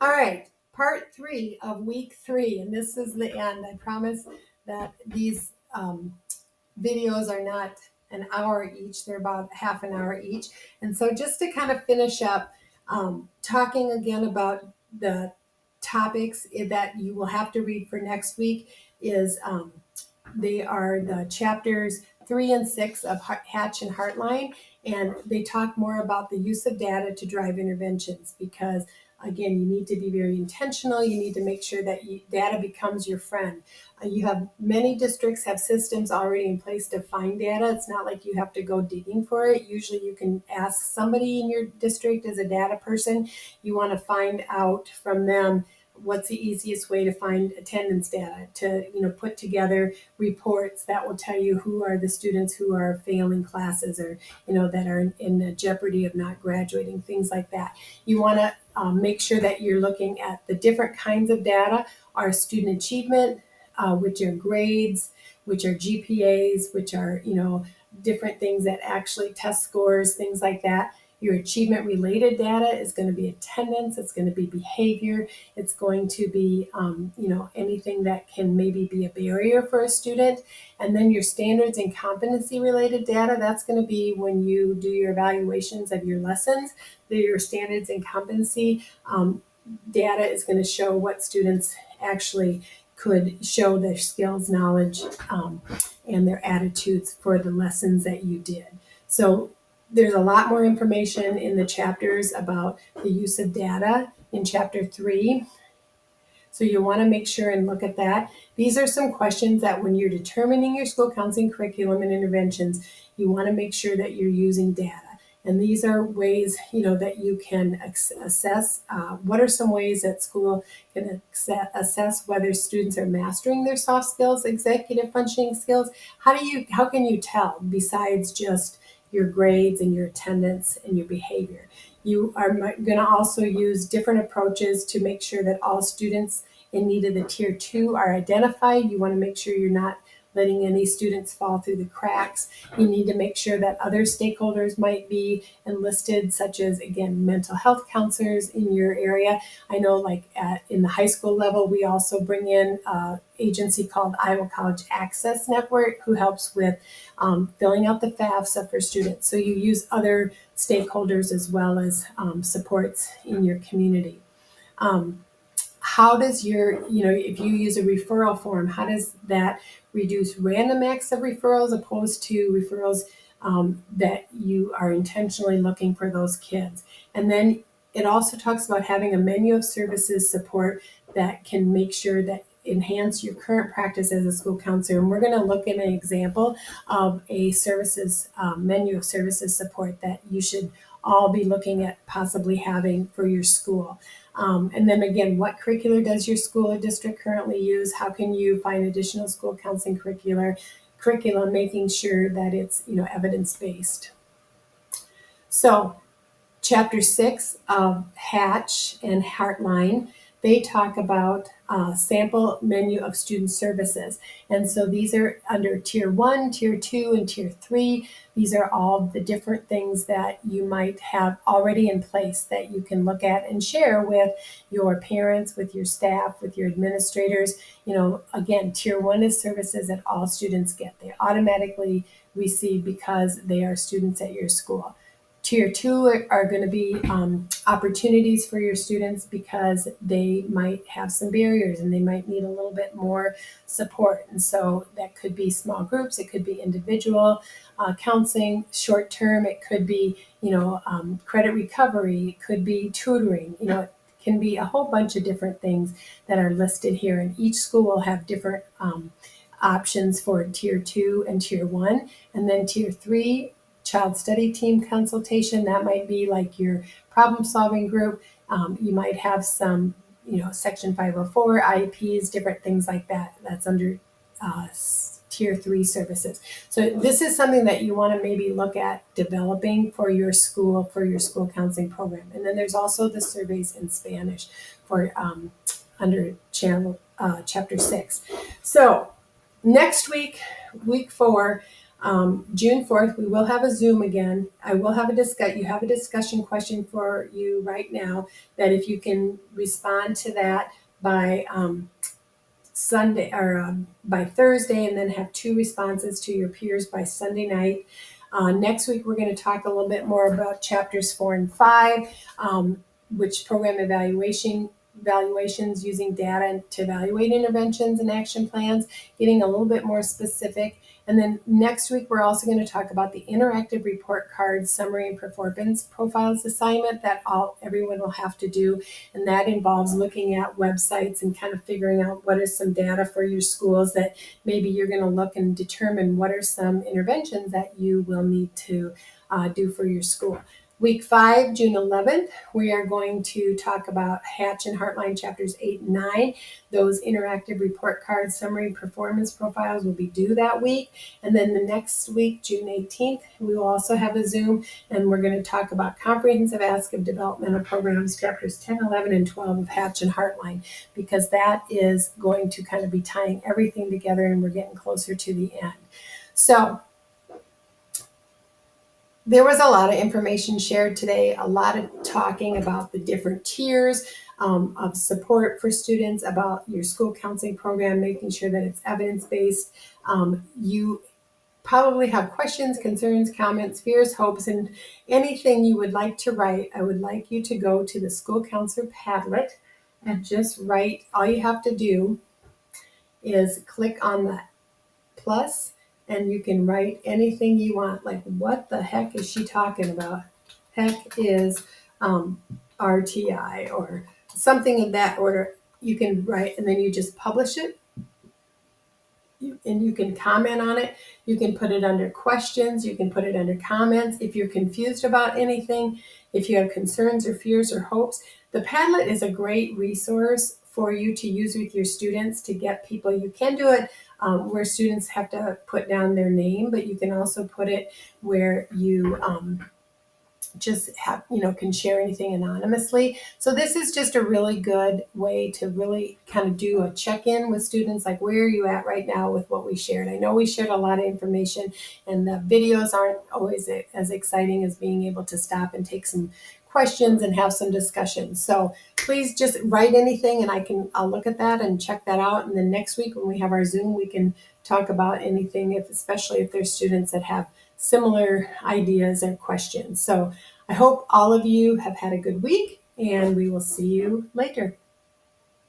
All right, part 3 of week 3, and this is the end. I promise that these videos are not an hour each, they're about half an hour each. And so, just to kind of finish up, talking again about the topics that you will have to read for next week is they are the chapters 3 and 6 of Hatch and Heartline, and they talk more about the use of data to drive interventions because, again, you need to be very intentional. You need to make sure that data becomes your friend. You have many districts have systems already in place to find data. It's not like you have to go digging for it. Usually you can ask somebody in your district as a data person. You want to find out from them what's the easiest way to find attendance data, to put together reports that will tell you who are the students who are failing classes or that are in the jeopardy of not graduating, things like that. You want to make sure that you're looking at the different kinds of data. Our student achievement, which are grades, which are GPAs, which are different things that actually test scores, things like that. Your achievement related data is going to be attendance, it's going to be behavior, it's going to be anything that can maybe be a barrier for a student. And then your standards and competency related data, that's going to be when you do your evaluations of your lessons. Your standards and competency data is going to show what students actually could show their skills, knowledge, and their attitudes for the lessons that you did. So there's a lot more information in the chapters about the use of data in chapter 3. So you want to make sure and look at that. These are some questions that when you're determining your school counseling curriculum and interventions, you want to make sure that you're using data. And these are ways, that you can assess. What are some ways that school can assess whether students are mastering their soft skills, executive functioning skills? How can you tell besides just your grades and your attendance and your behavior? You are going to also use different approaches to make sure that all students in need of the Tier 2 are identified. You want to make sure you're not letting any students fall through the cracks. You need to make sure that other stakeholders might be enlisted, such as, again, mental health counselors in your area. I know in the high school level, we also bring in an agency called Iowa College Access Network, who helps with filling out the FAFSA for students. So you use other stakeholders as well as supports in your community. How does if you use a referral form, how does that reduce random acts of referrals opposed to referrals that you are intentionally looking for those kids? And then it also talks about having a menu of services support that can make sure that enhance your current practice as a school counselor. And we're going to look at an example of a services menu of services support that you should all be looking at possibly having for your school. And then again, what curricular does your school or district currently use? How can you find additional school counseling curriculum, making sure that it's evidence-based? So chapter 6 of Hatch and Heartline, they talk about sample menu of student services. And so these are under Tier 1, Tier 2, and Tier 3. These are all the different things that you might have already in place that you can look at and share with your parents, with your staff, with your administrators. Again, Tier 1 is services that all students get. They automatically receive because they are students at your school. Tier 2 are going to be opportunities for your students because they might have some barriers and they might need a little bit more support. And so that could be small groups, it could be individual counseling, short term, it could be, credit recovery, it could be tutoring, it can be a whole bunch of different things that are listed here. And each school will have different options for Tier 2 and Tier 1. And then Tier 3, child study team consultation, that might be like your problem solving group. You might have some, Section 504, IEPs, different things like that. That's under Tier 3 services. So this is something that you want to maybe look at developing for your school counseling program. And then there's also the surveys in Spanish for under chapter 6. So next week, week 4, June 4th, we will have a Zoom again. I will have you have a discussion question for you right now that if you can respond to that by Sunday or by Thursday, and then have 2 responses to your peers by Sunday night. Next week, we're going to talk a little bit more about chapters 4 and 5, which program evaluations using data to evaluate interventions and action plans, getting a little bit more specific. And then next week, we're also going to talk about the interactive report card summary and performance profiles assignment that everyone will have to do. And that involves looking at websites and kind of figuring out what is some data for your schools that maybe you're going to look and determine what are some interventions that you will need to do for your school. Week 5, June 11th, we are going to talk about Hatch and Heartline chapters 8 and 9. Those interactive report card summary performance profiles will be due that week. And then the next week, June 18th, we will also have a Zoom, and we're going to talk about comprehensive ASCII developmental programs, chapters 10, 11, and 12 of Hatch and Heartline, because that is going to kind of be tying everything together, and we're getting closer to the end. So there was a lot of information shared today, a lot of talking about the different tiers of support for students, about your school counseling program, making sure that it's evidence-based. You probably have questions, concerns, comments, fears, hopes, and anything you would like to write. I would like you to go to the School Counselor Padlet and just write. All you have to do is click on the plus, and you can write anything you want, like what the heck is she talking about? Heck is RTI or something in that order. You can write, and then you just publish it. And you can comment on it. You can put it under questions. You can put it under comments. If you're confused about anything, if you have concerns or fears or hopes, the Padlet is a great resource for you to use with your students to get people. You can do it where students have to put down their name, but you can also put it where you just have, can share anything anonymously. So this is just a really good way to really kind of do a check-in with students, like where are you at right now with what we shared. I know we shared a lot of information, and the videos aren't always as exciting as being able to stop and take some questions and have some discussions. So please just write anything, and I'll look at that and check that out. And then next week when we have our Zoom, we can talk about anything, especially if there's students that have similar ideas and questions. So I hope all of you have had a good week, and we will see you later.